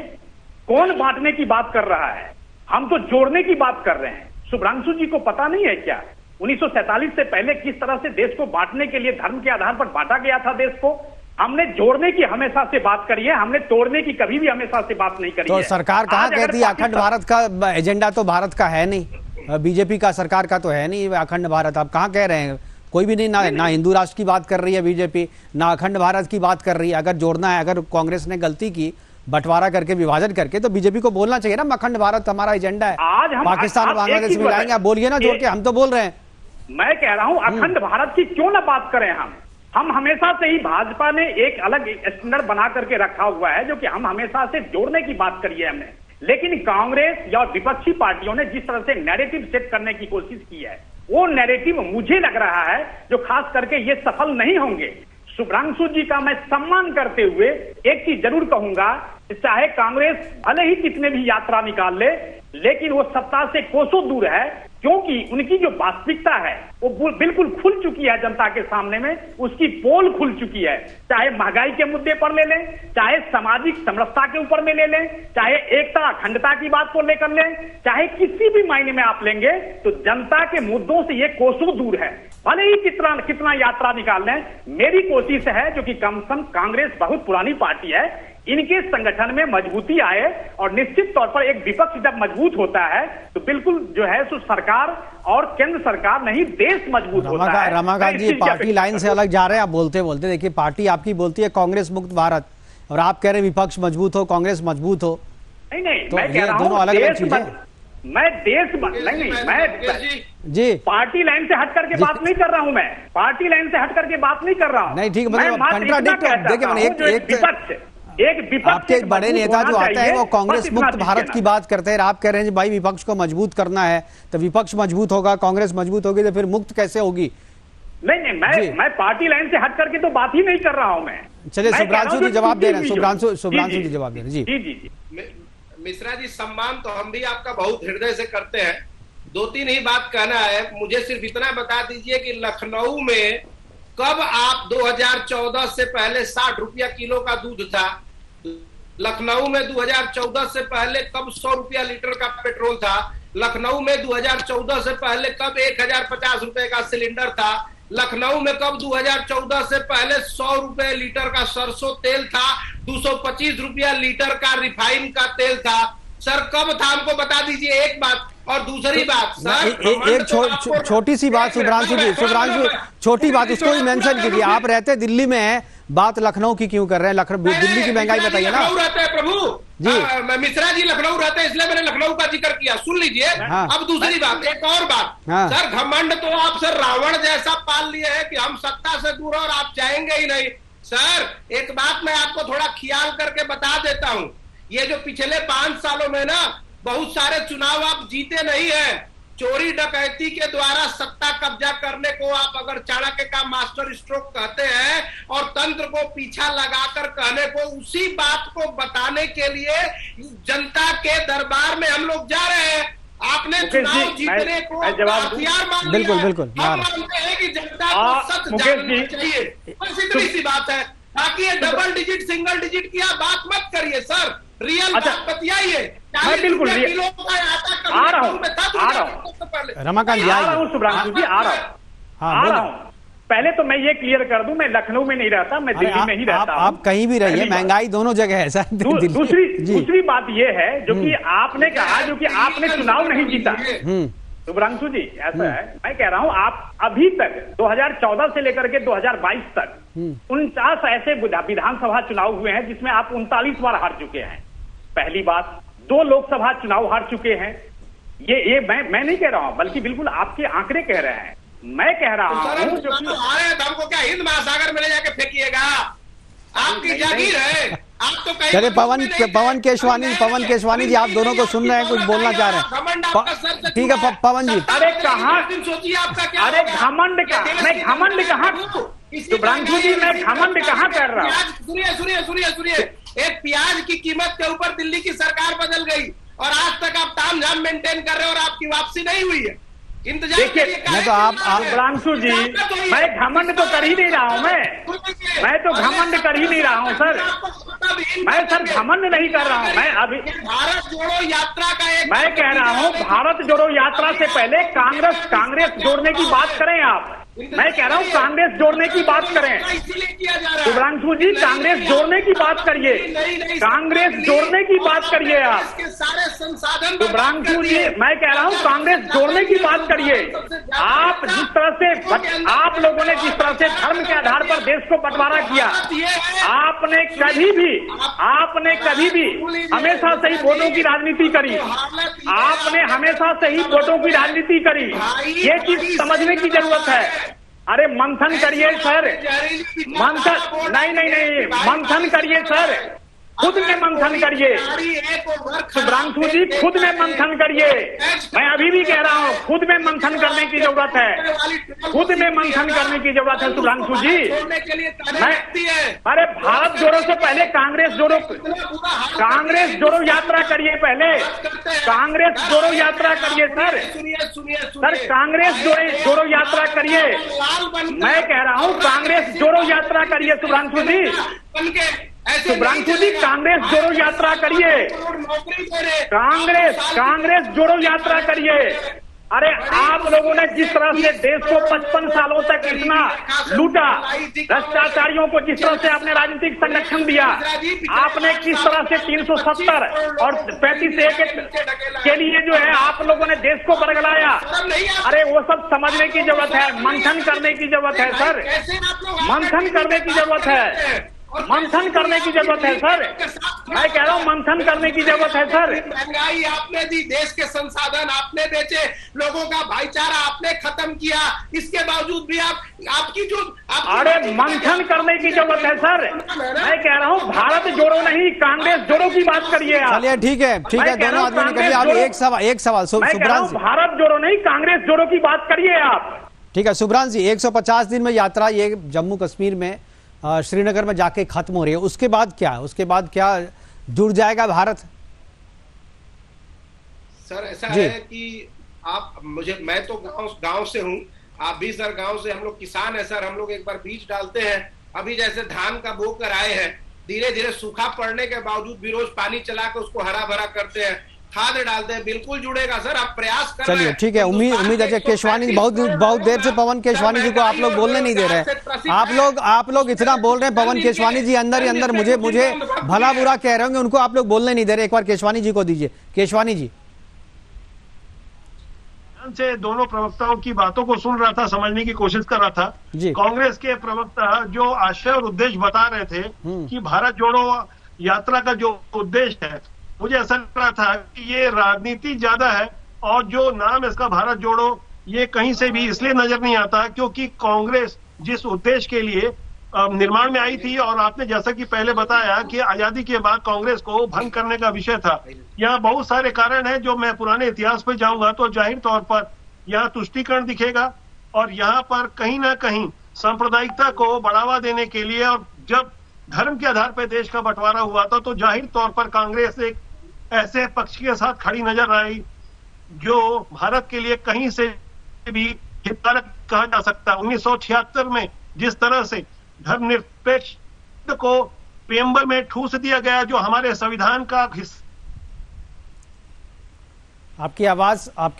कौन बांटने की बात कर रहा है? हम तो जोड़ने की बात कर रहे हैं। शुभ्रांशु जी को पता नहीं है क्या 1947 से पहले किस तरह से देश को बांटने के लिए धर्म के आधार पर बांटा गया था देश को? हमने जोड़ने की हमेशा से बात करी है, हमने तोड़ने की कभी भी हमेशा से बात नहीं करी है। तो सरकार कहाँ कहती है अखंड भारत का एजेंडा तो भारत का है नहीं, बीजेपी का सरकार का तो है नहीं अखंड भारत। आप कहाँ कह रहे हैं? कोई भी नहीं, ना हिंदू राष्ट्र की बात कर रही है बीजेपी, ना अखंड भारत की बात कर रही है। अगर जोड़ना है, अगर कांग्रेस ने गलती की बंटवारा करके, विभाजन करके, तो बीजेपी को बोलना चाहिए ना अखंड भारत हमारा एजेंडा है, आज हम पाकिस्तान बांग्लादेश मिलाएंगे। आप बोलिए ना जोड़ के, हम तो बोल रहे हैं। मैं कह रहा हूं अखंड भारत की क्यों ना बात करें। हम हमेशा से ही, भाजपा ने एक अलग स्टैंडर्ड बना करके रखा हुआ है जो कि हम हमेशा से जोड़ने की बात करी है हमने, लेकिन कांग्रेस या विपक्षी पार्टियों ने जिस तरह से नैरेटिव सेट करने की कोशिश की है, वो नैरेटिव मुझे लग रहा है जो खास करके ये सफल नहीं होंगे। शुभ्रांशु जी का मैं सम्मान करते हुए एक चीज जरूर कहूंगा, चाहे कांग्रेस भले ही कितने भी यात्रा निकाल ले, लेकिन वो सत्ता से कोसों दूर है, क्योंकि उनकी जो वास्तविकता है वो बिल्कुल खुल चुकी है जनता के सामने में, उसकी पोल खुल चुकी है। चाहे महंगाई के मुद्दे पर ले लें, चाहे सामाजिक समरसता के ऊपर में ले लें, चाहे एकता अखंडता की बात को लेकर लें, चाहे किसी भी मायने में आप लेंगे, तो जनता के मुद्दों से ये कोसों दूर है। भले ही कितना यात्रा निकाल लें, मेरी कोशिश है जो कि कम से कम कांग्रेस बहुत पुरानी पार्टी है, इनके संगठन में मजबूती आए, और निश्चित तौर पर एक विपक्ष जब मजबूत होता है तो बिल्कुल जो है सो सरकार और केंद्र सरकार नहीं, देश मजबूत होता है। रमाकांत जी पार्टी लाइन से अलग जा रहे हैं आप बोलते बोलते। देखिए, पार्टी आपकी बोलती है कांग्रेस मुक्त भारत, और आप कह रहे हैं विपक्ष मजबूत हो, कांग्रेस मजबूत हो। नहीं, तो मैं कह रहा हूं दोनों अलग अलग चीजें। मैं देश नहीं, मैं जी पार्टी लाइन से हट करके बात नहीं कर रहा हूं, मैं पार्टी लाइन से हट करके बात नहीं कर रहा हूं। नहीं, ठीक है, आपके एक बड़े नेता जो आते हैं वो कांग्रेस मुक्त भारत की बात करते हैं, आप कह रहे हैं भाई विपक्ष को मजबूत करना है, तो विपक्ष मजबूत होगा, कांग्रेस मजबूत होगी, तो फिर मुक्त कैसे होगी? नहीं, मैं पार्टी लाइन से हट करके तो बात ही नहीं कर रहा हूं मैं। चलिए, शुभ्रांशु जी जवाब दे रहे हैं, शुभ्रांशु जी जवाब दे रहे हैं। जी मिश्रा जी, सम्मान तो हम भी आपका बहुत हृदय से करते हैं। 2-3 ही बात कहना है मुझे, सिर्फ इतना बता दीजिए कि लखनऊ में कब आप 2014 से पहले 60 रुपया किलो का दूध था? लखनऊ में 2014 से पहले कब 100 रुपया लीटर का पेट्रोल था? लखनऊ में 2014 से पहले कब 1050 रुपए का सिलेंडर था? लखनऊ में कब 2014 से पहले 100 रुपए लीटर का सरसों तेल था, 225 रुपया लीटर का रिफाइन का तेल था? सर कब था, हमको बता दीजिए एक बात। और दूसरी बात सर, एक छोटी सी बात शुभ्रांशु जी, छोटी बात उसको भी मेंशन कीजिए। आप रहते दिल्ली में हैं, बात लखनऊ की क्यों कर रहे हैं? लखनऊ दिल्ली की महंगाई बताइए ना। लखनऊ रहते हैं प्रभु जी, मिश्रा जी लखनऊ रहते हैं, इसलिए मैंने लखनऊ का जिक्र किया, सुन लीजिए। हाँ। अब दूसरी बात, एक और बात, हाँ। सर घमंड तो आप सर रावण जैसा पाल लिए हैं कि हम सत्ता से दूर और आप जाएंगे ही नहीं। सर एक बात मैं आपको थोड़ा ख्याल करके बता देता हूं, ये जो पिछले 5 सालों में ना बहुत सारे चुनाव आप जीते नहीं है, चोरी डकैती के द्वारा सत्ता कब्जा करने को आप अगर चाणक्य का मास्टर स्ट्रोक कहते हैं और तंत्र को पीछा लगाकर कहने को, उसी बात को बताने के लिए जनता के दरबार में हम लोग जा रहे हैं। आपने चुनाव जीतने को हथियार मान लिया। बिल्कुल बिल्कुल, हम मानते हैं कि जनता को सच जानना चाहिए, बस इतनी सी बात है। बाकी ये डबल डिजिट सिंगल डिजिट की आप बात मत करिए सर, रियल बात बतियाइए। बिल्कुल आ रहा हूँ रमाकांत जी, आ रहा हूँ शुभ्रांशु जी, आ रहा हूँ। पहले तो मैं ये क्लियर कर दूं, मैं लखनऊ में नहीं रहता, मैं दिल्ली में ही रहता हूं। आप कहीं भी रहिए, महंगाई दोनों जगह है सर। दूसरी बात ये है जो कि आपने कहा, जो कि आपने चुनाव नहीं जीता शुभ्रांशु जी, ऐसा है। मैं कह रहा हूं आप अभी तक 2014 से लेकर के 2022 तक 49 ऐसे विधानसभा चुनाव हुए हैं जिसमें आप 39 बार हार चुके हैं। पहली बात, 2 लोकसभा चुनाव हार चुके हैं। ये मैं नहीं कह रहा हूं, बल्कि बिल्कुल आपके आंकड़े कह रहे हैं। मैं कह रहा हूं जो कि हमको क्या हिंद महासागर में ले जाके फेंकिएगा? आपकी जागीर है, आप तो चलिए पवन केशवानी जी, आप दोनों को सुन रहे हैं, कुछ बोलना चाह रहे हैं? ठीक है पवन जी। अरे कहाँ, सोचिए आपका क्या, अरे घमंड का, मैं घमंड कहाँ शुभ्रांशु जी, मैं घमंड कहाँ कर रहा हूँ? सुनिए, एक प्याज की कीमत के ऊपर दिल्ली की सरकार बदल गई और आज तक आप ताम झाम मेंटेन कर रहे हो और आपकी वापसी नहीं हुई है। देखिए, मैं तो आप शुभ्रांशु जी, मैं घमंड तो कर ही नहीं रहा हूँ, मैं तो घमंड कर ही नहीं रहा हूँ सर, मैं सर घमंड नहीं कर रहा हूँ। मैं अभी भारत जोड़ो यात्रा का मैं कह रहा हूँ, भारत जोड़ो यात्रा से पहले कांग्रेस जोड़ने की बात करें आप। मैं कह रहा हूँ कांग्रेस जोड़ने की बात करें शुभ्रांशु जी, कांग्रेस जोड़ने की बात करिए, कांग्रेस जोड़ने की बात करिए आप शुभ्रांशु जी। मैं कह रहा हूँ कांग्रेस जोड़ने की बात करिए। आप जिस तरह से आप लोगों ने जिस तरह से धर्म के आधार पर देश को बंटवारा किया, आपने कभी भी हमेशा सही वोटों की राजनीति करी, आपने हमेशा सही वोटों की राजनीति करी। ये चीज समझने की जरूरत है। अरे मंथन करिए सर, मंथन नहीं, मंथन करिए सर, खुद में मंथन करिए शुभ्रांशु जी, खुद में मंथन करिए। मैं अभी भी कह रहा हूँ, खुद में मंथन करने की जरूरत है, खुद में मंथन करने की जरूरत है शुभ्रांशु जी। अरे भारत जोड़ो से पहले कांग्रेस जोड़ो यात्रा करिए, पहले कांग्रेस जोड़ो यात्रा करिए सर, कांग्रेस जोड़ो यात्रा करिए। मैं कह रहा हूँ कांग्रेस जोड़ो यात्रा करिए शुभ्रांशु जी, शुभ्रांशु जी, कांग्रेस जोड़ो यात्रा करिए, कांग्रेस जोड़ो यात्रा करिए। अरे आप लोगों ने जिस तरह से देश को 55 सालों तक इतना लूटा, भ्रष्टाचारियों को जिस तरह से आपने राजनीतिक संरक्षण दिया, आपने किस तरह से 370 और 35A के लिए जो है आप लोगों ने देश को बरगलाया। अरे वो सब समझने की जरूरत है, मंथन करने की जरूरत है सर, मंथन करने की जरूरत है, मंथन करने की जरूरत है सर। मैं कह रहा हूँ मंथन करने की जरूरत है सर। महंगाई आपने दी, देश के संसाधन आपने बेचे, लोगों का भाईचारा आपने खत्म किया, इसके बावजूद भी आपकी जो अरे मंथन करने की जरूरत है सर। मैं कह रहा हूँ भारत जोड़ो नहीं, कांग्रेस जोड़ो की बात करिए आप। चलिए ठीक है, दोनों आदमी ने करिए। अब एक सवाल शुभ्रांशु, भारत जोड़ो नहीं, कांग्रेस जोड़ो की बात करिए आप। ठीक है शुभ्रांशु जी, 150 दिन में यात्रा ये जम्मू कश्मीर में श्रीनगर में जाके खत्म हो रही है, उसके बाद क्या है? उसके बाद क्या जुड़ जाएगा भारत? सर ऐसा है कि मैं तो गांव से हूं, आप भी सर गांव से, हम लोग किसान है सर, हम लोग एक बार बीज डालते हैं, अभी जैसे धान का बो कर आए हैं, धीरे धीरे सूखा पड़ने के बावजूद भी रोज पानी चला के उसको हरा भरा करते हैं, खाद डालते हैं, बिल्कुल जुड़ेगा सर, आप प्रयास कर रहे हैं। चलिए ठीक है, उम्मीद है। केशवानी बहुत देर से पवन केशवानी जी को आप लोग बोलने नहीं दे रहे हैं। आप लोग इतना बोल रहे हैं, पवन केशवानी जी अंदर ही अंदर मुझे भला बुरा कह रहे होंगे, उनको आप लोग बोलने नहीं दे रहे। एक बार केशवानी जी को दीजिए। केशवानी जी से दोनों प्रवक्ताओं की बातों को सुन रहा था, समझने की कोशिश कर रहा था। कांग्रेस के प्रवक्ता जो आशय और उद्देश्य बता रहे थे कि भारत जोड़ो यात्रा का जो उद्देश्य है, मुझे ऐसा लग रहा था कि ये राजनीति ज्यादा है और जो नाम इसका भारत जोड़ो ये कहीं से भी इसलिए नजर नहीं आता क्योंकि कांग्रेस जिस उद्देश्य के लिए निर्माण में आई थी, और आपने जैसा कि पहले बताया कि आजादी के बाद कांग्रेस को भंग करने का विषय था। यहाँ बहुत सारे कारण हैं, जो मैं पुराने इतिहास पर जाऊंगा तो जाहिर तौर पर यहाँ तुष्टीकरण दिखेगा और यहाँ पर कहीं ना कहीं सांप्रदायिकता को बढ़ावा देने के लिए, और जब धर्म के आधार पर देश का बंटवारा हुआ था तो जाहिर तौर पर कांग्रेस एक ऐसे पक्ष के साथ खड़ी नजर आई जो भारत के लिए कहीं से भी हितकारक कहा जा सकता है। 1976 में जिस तरह से धर्मनिरपेक्ष को प्रेम्बल में ठूस दिया गया, जो हमारे संविधान का हिस्सा। आपकी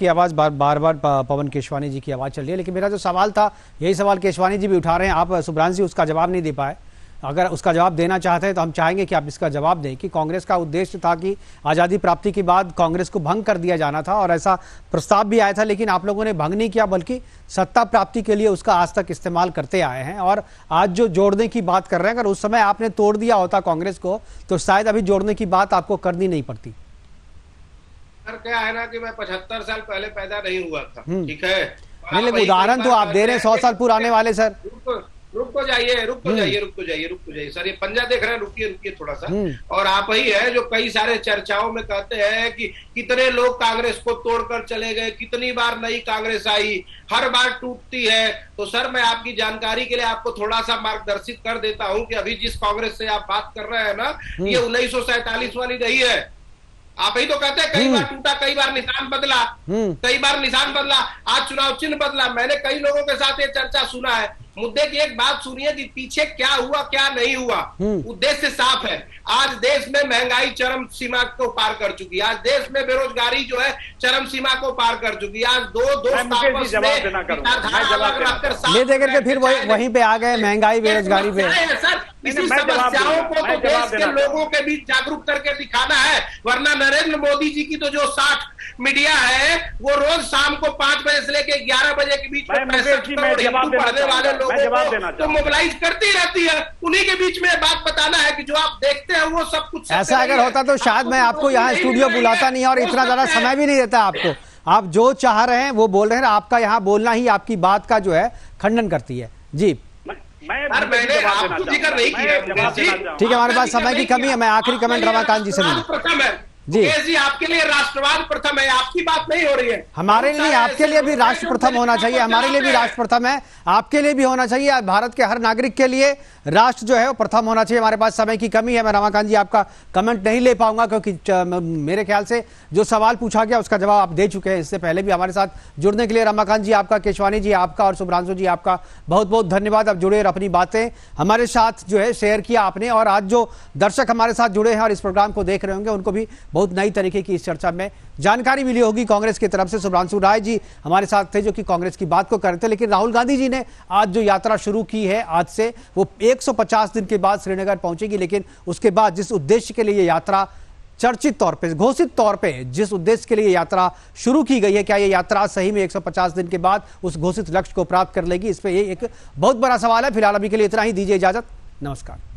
आवाज बार बार पवन केशवानी जी की आवाज चल रही है, लेकिन मेरा जो सवाल था यही सवाल केशवानी जी भी उठा रहे हैं। आप सुब्रांशु जी उसका जवाब नहीं दे पाए। अगर उसका जवाब देना चाहते हैं तो हम चाहेंगे कि आप इसका जवाब दें कि कांग्रेस का उद्देश्य था कि आज़ादी प्राप्ति के बाद कांग्रेस को भंग कर दिया जाना था और ऐसा प्रस्ताव भी आया था, लेकिन आप लोगों ने भंग नहीं किया बल्कि सत्ता प्राप्ति के लिए उसका आज तक इस्तेमाल करते आए हैं। और आज जो जोड़ने की बात कर रहे हैं, अगर उस समय आपने तोड़ दिया होता कांग्रेस को तो शायद अभी जोड़ने की बात आपको करनी नहीं पड़ती। क्या है ना कि मैं 75 साल पहले पैदा नहीं हुआ था, ठीक है। नहीं, उदाहरण तो आप दे रहे हैं 100 साल पुराने वाले। सर रुक तो जाइए सर, ये पंजा देख रहे हैं, रुकिए थोड़ा सा। और आप ही है जो कई सारे चर्चाओं में कहते हैं कि कितने लोग कांग्रेस को तोड़कर चले गए, कितनी बार नई कांग्रेस आई, हर बार टूटती है। तो सर मैं आपकी जानकारी के लिए आपको थोड़ा सा मार्गदर्शित कर देता हूं कि अभी जिस कांग्रेस से आप बात कर रहे हैं ना, ये 1947 वाली नहीं है। आप ही तो कहते हैं कई बार टूटा, कई बार निशान बदला, आज चुनाव चिन्ह बदला। मैंने कई लोगों के साथ ये चर्चा सुना है। मुद्दे की एक बात सुनिए कि पीछे क्या हुआ क्या नहीं हुआ। उद्देश्य साफ है। आज देश में महंगाई चरम सीमा को पार कर चुकी है, आज देश में बेरोजगारी जो है चरम सीमा को पार कर चुकी है। आज दो ले दे करके फिर वहीं पे आ गए, महंगाई बेरोजगारी पे। सर इसी समस्याओं को तो देश के लोगों के बीच जागरूक करके दिखाना है, वरना नरेंद्र मोदी जी की तो जो 60 मीडिया है वो रोज शाम को 5 बजे से लेकर 11 बजे के बीच में पढ़ने वाले लोगों को तो मोबिलाइज करती रहती है। उन्हीं के बीच में बात बताना है कि जो आप देखते हैं वो सब कुछ ऐसा अगर होता तो शायद मैं आपको यहाँ स्टूडियो बुलाता नहीं और इतना ज्यादा समय भी नहीं देता आपको। आप जो चाह रहे हैं वो बोल रहे हैं, आपका यहाँ बोलना ही आपकी बात का जो है खंडन करती है। जी मैंने आपको जिक्र नहीं किया। ठीक है, हमारे पास समय की कमी है। मैं आखिरी कमेंट रमाकांत जी से लूंगा। जी आपके लिए राष्ट्रवाद प्रथम है, आपकी बात नहीं हो रही है। हमारे लिए, आपके लिए भी राष्ट्र प्रथम होना चाहिए, हमारे लिए भी राष्ट्र प्रथम है, आपके लिए भी होना चाहिए। भारत के हर नागरिक के लिए राष्ट्र जो है वो प्रथम होना चाहिए। हमारे पास समय की कमी है। मैं रमाकांत जी आपका कमेंट नहीं ले पाऊंगा क्योंकि मेरे ख्याल से जो सवाल पूछा गया उसका जवाब आप दे चुके हैं। इससे पहले भी हमारे साथ जुड़ने के लिए रमाकांत जी आपका, केशवानी जी आपका और सुब्रांशु जी आपका बहुत बहुत धन्यवाद। आप जुड़े और अपनी बातें हमारे साथ जो है शेयर किया आपने। और आज जो दर्शक हमारे साथ जुड़े हैं और इस प्रोग्राम को देख रहे होंगे उनको भी बहुत नई तरीके की इस चर्चा में जानकारी मिली होगी। कांग्रेस की तरफ से सुब्रांशु राय जी हमारे साथ थे जो कि कांग्रेस की बात को कर रहे थे, लेकिन राहुल गांधी जी ने आज जो यात्रा शुरू की है, आज से वो 150 दिन के बाद श्रीनगर पहुंचेगी। लेकिन उसके बाद जिस उद्देश्य के लिए ये यात्रा चर्चित तौर पे, घोषित तौर पे जिस उद्देश्य के लिए यात्रा शुरू की गई है, क्या ये यात्रा सही में 150 दिन के बाद उस घोषित लक्ष्य को प्राप्त कर लेगी? इस पे ये एक बहुत बड़ा सवाल है। फिलहाल अभी के लिए इतना ही, दीजिए इजाजत, नमस्कार।